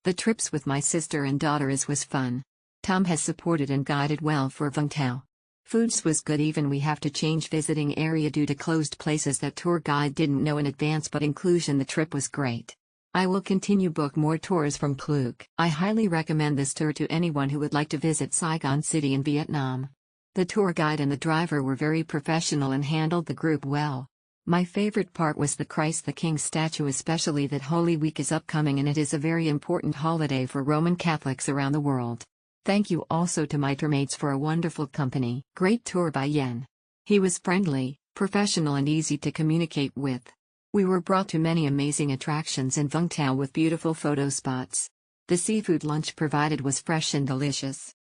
The trips with my sister and daughters was fun. Tom has supported and guided well for Vung Tau. Foods was good, even we have to change visiting area due to closed places that tour guide didn't know in advance, but inclusion the trip was great. I will continue book more tours from Klook. I highly recommend this tour to anyone who would like to visit Saigon City in Vietnam. The tour guide and the driver were very professional and handled the group well. My favorite part was the Christ the King statue, especially that Holy Week is upcoming and it is a very important holiday for Roman Catholics around the world. Thank you also to my tourmates for a wonderful company. Great tour by Yen. He was friendly, professional and easy to communicate with. We were brought to many amazing attractions in Vung Tau with beautiful photo spots. The seafood lunch provided was fresh and delicious.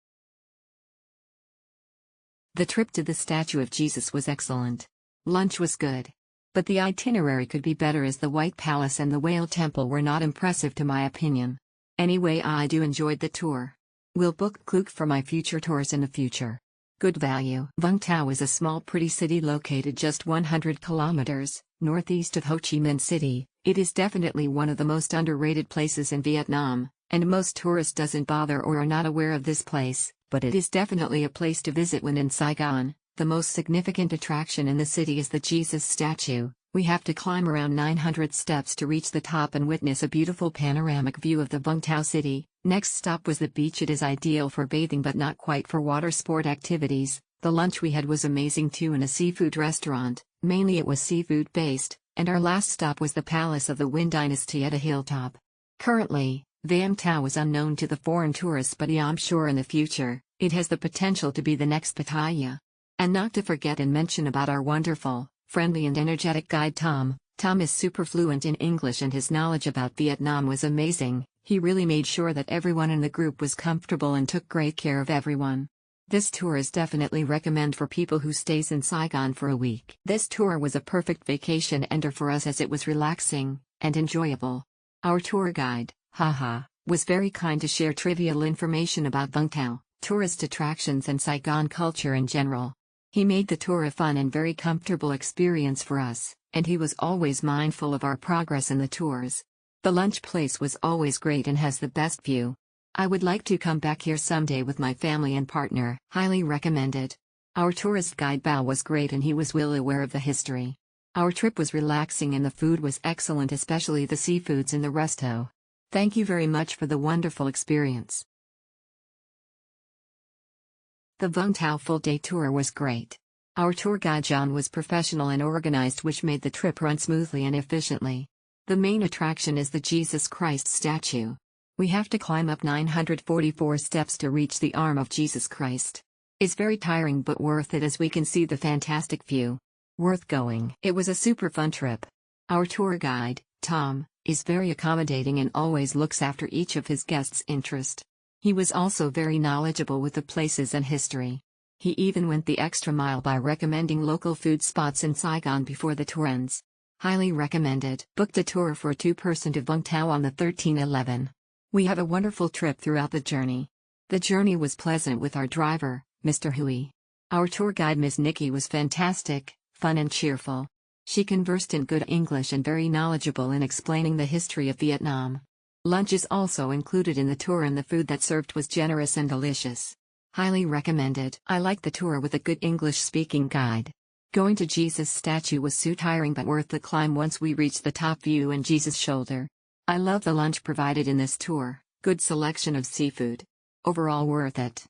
The trip to the Statue of Jesus was excellent. Lunch was good. But the itinerary could be better, as the White Palace and the Whale Temple were not impressive to my opinion. Anyway, I do enjoyed the tour. Will book Klook for my future tours in the future. Good value. Vung Tau is a small pretty city located just 100 kilometers northeast of Ho Chi Minh City. It is definitely one of the most underrated places in Vietnam, and most tourists doesn't bother or are not aware of this place, but it is definitely a place to visit when in Saigon. The most significant attraction in the city is the Jesus statue. We have to climb around 900 steps to reach the top and witness a beautiful panoramic view of the Vung Tau city. Next stop was the beach. It is ideal for bathing but not quite for water sport activities. The lunch we had was amazing too in a seafood restaurant, mainly it was seafood based, and our last stop was the Palace of the Nguyen Dynasty at a hilltop. Currently, Vung Tau is unknown to the foreign tourists, but I'm sure in the future, it has the potential to be the next Pattaya. And not to forget and mention about our wonderful, friendly and energetic guide Tom. Tom is super fluent in English and his knowledge about Vietnam was amazing. He really made sure that everyone in the group was comfortable and took great care of everyone. This tour is definitely recommend for people who stays in Saigon for a week. This tour was a perfect vacation ender for us as it was relaxing and enjoyable. Our tour guide, was very kind to share trivial information about Vung Tau, tourist attractions and Saigon culture in general. He made the tour a fun and very comfortable experience for us, and he was always mindful of our progress in the tours. The lunch place was always great and has the best view. I would like to come back here someday with my family and partner. Highly recommended. Our tourist guide Bao was great and he was well aware of the history. Our trip was relaxing and the food was excellent, especially the seafoods in the resto. Thank you very much for the wonderful experience. The Vung Tau full-day tour was great. Our tour guide John was professional and organized, which made the trip run smoothly and efficiently. The main attraction is the Jesus Christ statue. We have to climb up 944 steps to reach the arm of Jesus Christ. It's very tiring but worth it as we can see the fantastic view. Worth going. It was a super fun trip. Our tour guide, Tom, is very accommodating and always looks after each of his guests' interest. He was also very knowledgeable with the places and history. He even went the extra mile by recommending local food spots in Saigon before the tour ends. Highly recommended. Booked a tour for a two-person to Vung Tau on the 13/11. We had a wonderful trip throughout the journey. The journey was pleasant with our driver, Mr. Hui. Our tour guide Ms. Nikki was fantastic, fun and cheerful. She conversed in good English and very knowledgeable in explaining the history of Vietnam. Lunch is also included in the tour and the food that served was generous and delicious. Highly recommended. I liked the tour with a good English-speaking guide. Going to Jesus statue was so tiring but worth the climb once we reached the top view and Jesus shoulder. I love the lunch provided in this tour, good selection of seafood. Overall worth it.